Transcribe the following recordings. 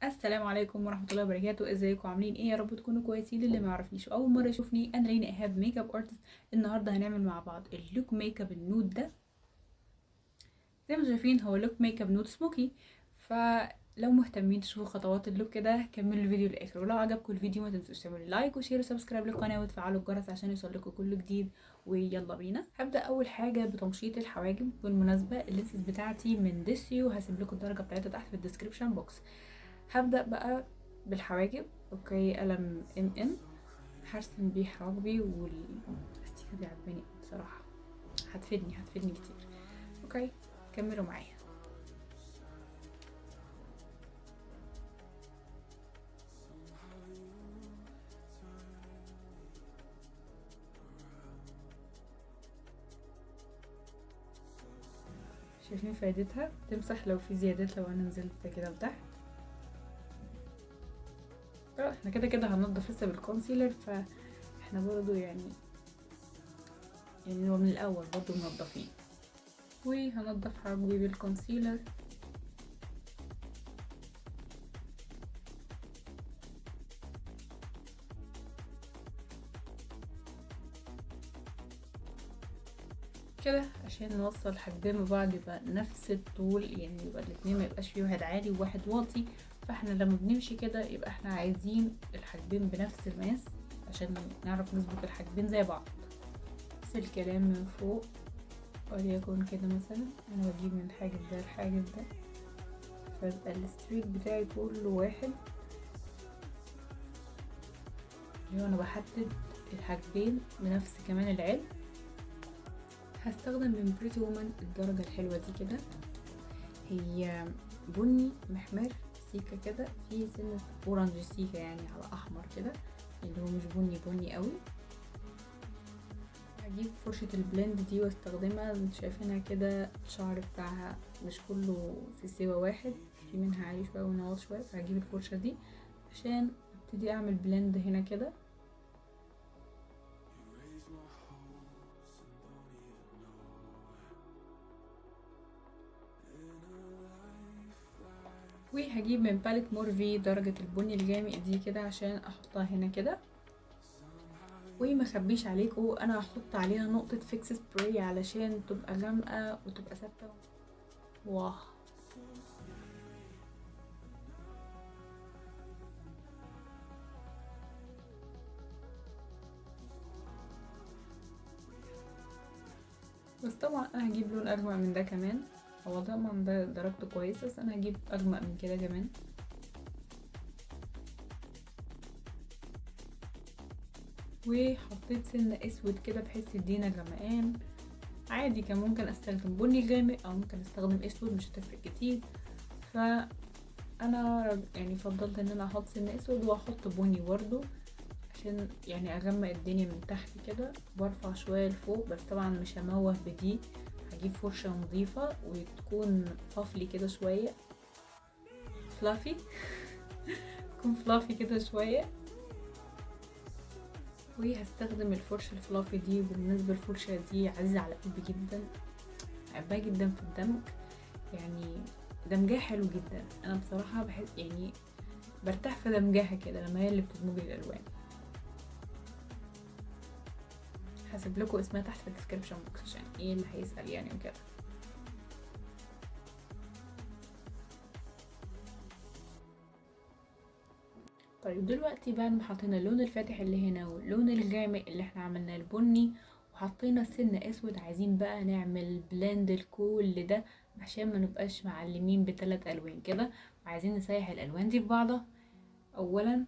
السلام عليكم ورحمه الله وبركاته. ازيكم عاملين ايه؟ يا رب تكونوا كويسين. اللي ما يعرفنيش واول مره يشوفني، انا رينا ايهاب ميك اب ارتست. النهارده هنعمل مع بعض اللوك ميك اب النود ده. زي ما شايفين هو لوك ميك اب نود سموكي. فلو مهتمين تشوفوا خطوات اللوك كده كملوا الفيديو للاخر، ولو عجبكم الفيديو ما تنسوش تعملوا لايك وشير وسبسكرايب للقناه وتفعلوا الجرس عشان يوصلكم كل جديد. ويلا بينا. هبدا اول حاجه بتمشيط الحواجب. بالمناسبه اللينسز بتاعتي من ديسيو، هسيب لكم الدرجه بتاعتها تحت في الديسكريبشن بوكس. هبدأ بقى بالحواجب. اوكي، قلم ان هرسم بيه حواجبي، والاستيكة دي عجباني بصراحة، هتفيدني كتير. اوكي، كملوا معايا. شايفين فايدتها؟ تمسح لو في زيادات، لو انا نزلت كده لتحت. احنا كده كده هننضف لسه بالكونسيلر، فاحنا برضو يعني هو من الاول برضو منضفين. وهنضف حواجبي بالكونسيلر. كده عشان نوصل حاجبين ببعض يبقى نفس الطول، يعني يبقى الاتنين ما يبقاش فيه واحد عالي وواحد واطي. فاحنا لما بنمشي كده يبقى احنا عايزين الحاجبين بنفس المقاس عشان نعرف نظبط الحاجبين زي بعض. نفس الكلام من فوق، وليكن كده مثلا انا بجيب من الحاجب ده الحاجب ده، فيبقى الستريك بتاعي كله واحد. اللي هو انا بحدد الحاجبين بنفس كمان العلم. هستخدم من بريتي وومن الدرجة الحلوة دي كده، هي بني محمر سيكة كده، في سنة اورنج سيكة يعني على احمر كده، اللي هو مش بني بني قوي. هجيب فرشة البلند دي واستخدمها. انتوا شايفينها كده الشعر بتاعها مش كله في سوا واحد، في منها عالي شوية ومنها واطي شوية، فهجيب الفرشة دي عشان ابتدي اعمل بلند هنا كده. وهجيب من باليت مورفي درجة البني الغامق دي كده عشان احطها هنا كده. وما اخبيش عليكم، انا هحط عليها نقطة فيكس سبراي علشان تبقى غامقة وتبقى ثابتة. واه، بس طبعا انا هجيب لون اغمق من ده كمان. هو طبعا ده درجته كويسة، بس انا هجيب اغمق من كده كمان. وحطيت سن اسود كده بحيث يدينا غمقان. عادي كان ممكن استخدم بني غامق او ممكن استخدم اسود، مش هتفرق كتير. فانا يعني فضلت ان انا احط سن اسود واحط بني برضو عشان يعني اغمق الدنيا من تحت كده. برفع شوية لفوق، بس طبعا مش هموه بدي. هجيب فرشة نظيفة وتكون فافلي كده شوية، فلافي تكون فلافي كده شوية. وهستخدم الفرشة الفلافي دي. بالنسبة الفرشة دي عزيزة على قلبي جدا، بحبها جدا في الدمج، يعني دمجها حلو جدا. انا بصراحة بحس يعني برتاح في دمجها كده لما هي اللي بتدمج الالوان. هسيب لكم اسمها تحت في الديسكربشن بوكس عشان ايه اللي هيسأل يعني وكده. طيب دلوقتي بعد ما حطينا اللون الفاتح اللي هنا واللون الغامق اللي احنا عملناه البني وحطينا سن اسود، عايزين بقى نعمل بلند لكل ده عشان ما نبقاش معلمين بثلاث الوان كده، وعايزين نسيح الالوان دي في بعضها. اولا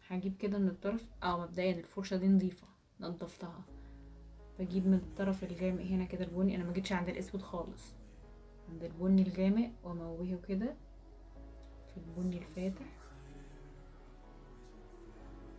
هجيب كده من الطرف، مبدئيا الفرشه دي نظيفه نضفتها، بجيب من الطرف الغامق هنا كده البني، انا ما جيتش عند الاسود خالص، عند البني الغامق واموهه كده في البني الفاتح.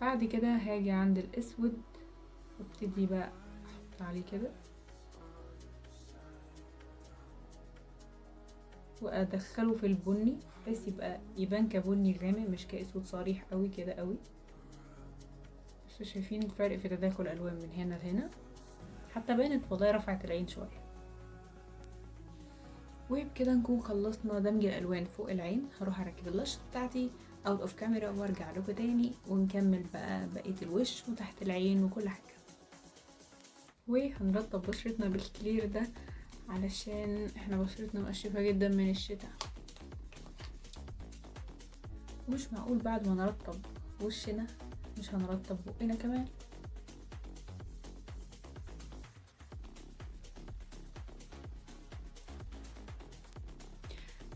بعد كده هاجي عند الاسود وابتدي بقى احط عليه كده وادخله في البني بحيث يبقى يبان كبني غامق مش كاسود صريح قوي كده قوي. بس شايفين الفرق في تداخل الالوان من هنا لهنا، حتى بانت والله رفعت العين شويه. وبكده نكون خلصنا دمج الالوان فوق العين. هروح اركب اللاش بتاعتي اوت اوف كاميرا وارجع لكم تاني ونكمل بقى بقيه الوش وتحت العين وكل حاجه. وهنرطب بشرتنا بالكلير ده علشان احنا بشرتنا مقشفه جدا من الشتاء، مش معقول بعد ما نرطب وشنا مش هنرطب بقنا كمان.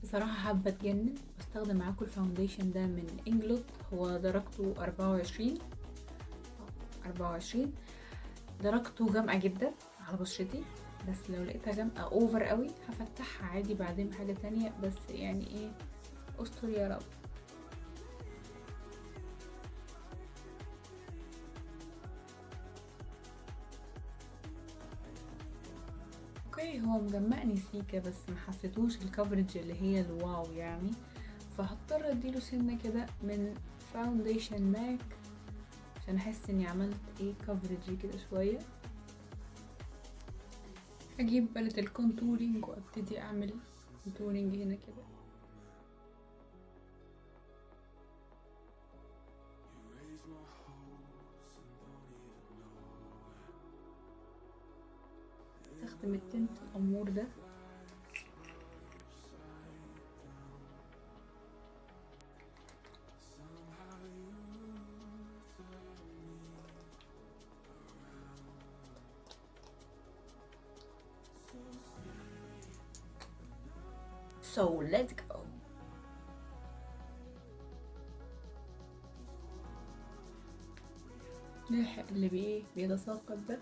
بصراحة حابة اتجنن واستخدم معاكم الفاونديشن ده من انجلوت، هو درجته 24 درجته غامقة جدا على بشرتي، بس لو لقيتها غامقة اوفر قوي هفتحها عادي بعدين بحاجة تانية، بس يعني ايه استر يا رب. اوكي هو مجمقني سيكة بس ما حسيتوش الكفرج اللي هي الواو يعني، فهضطر اديله سنة كده من فاونديشن ماك عشان احس اني عملت ايه كفرج كده شوية. هجيب بالة الكونتورينج وابتدي اعمل كونتورينج هنا كده. استخدم التنت الامور ده so let's go. نلحق اللي بيتساقط ده.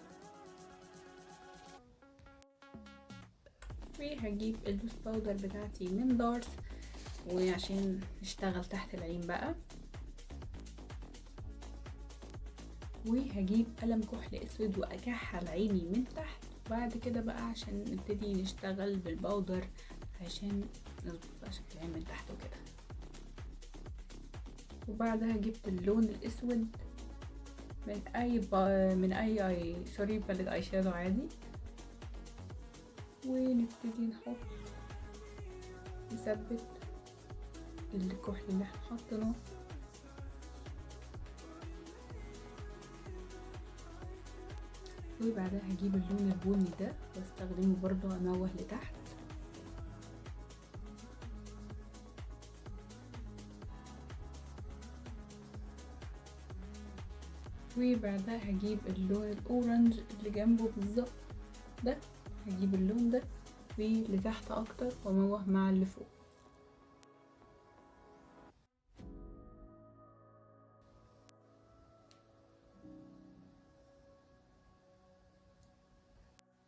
وهجيب اللوز باودر بتاعتي من دارس وعشان نشتغل تحت العين بقى. وهجيب قلم كحل اسود واكحل عيني من تحت، وبعد كده بقى عشان نبتدي نشتغل بالباودر عشان نظبط بقى شكل العين من تحت وكده. وبعدها جبت اللون الاسود من اي باليت اي شادو عادي، ونبتدي نثبت الكحل اللي احنا حاطينه. وبعدها هجيب اللون البني ده واستخدمه برضو اموه لتحت. وبعدها هجيب اللون الاورنج اللي جنبه بالظبط ده، هجيب اللون ده واللي تحت اكتر واموه مع اللي فوق.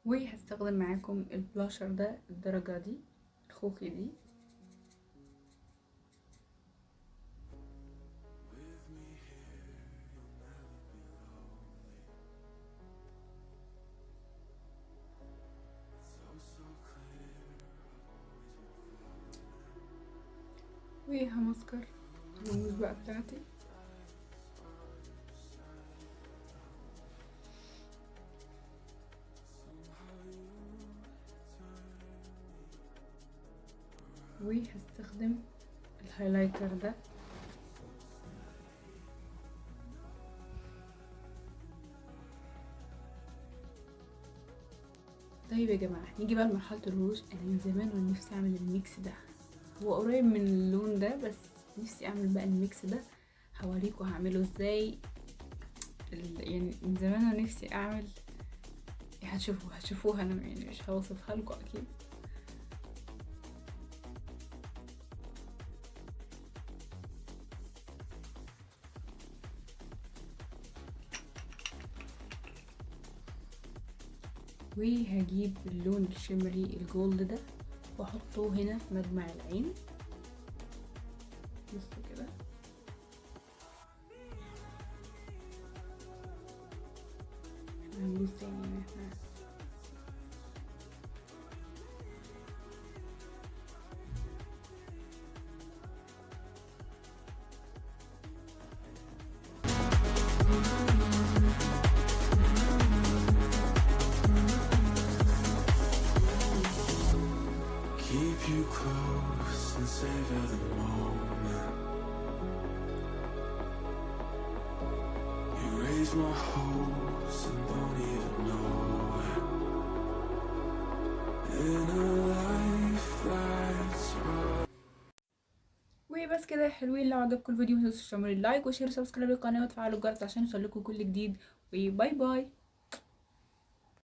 وهستخدم معاكم البلاشر ده الدرجة دي الخوخي دي. وهمسكر الرموش بقى بتاعتي. وهستخدم الهايلايتر ده. طيب يا جماعه نيجي بقى لمرحله الروج. انا من زمان وانا نفسي اعمل الميكس ده، هو قريب من اللون ده بس نفسي اعمل بقى الميكس ده. هوريكم هعمله ازاي، يعني من زمان وانا نفسي اعمل. هتشوفوها انا يعني مش هوصفها لكم اكيد. وهجيب اللون الشمري الجولد ده واحطه هنا في مجمع العين. بصوا كده. هندوس تاني احنا Keep my hopes and won't even know it. In a life that's hard. وبس كده يا حلوين، لو عجبكم الفيديو متنسوش تعملوا لايك وشير وسبسكرايب للقناه وتفعلوا الجرس عشان يوصلكوا كل جديد، وباي باي.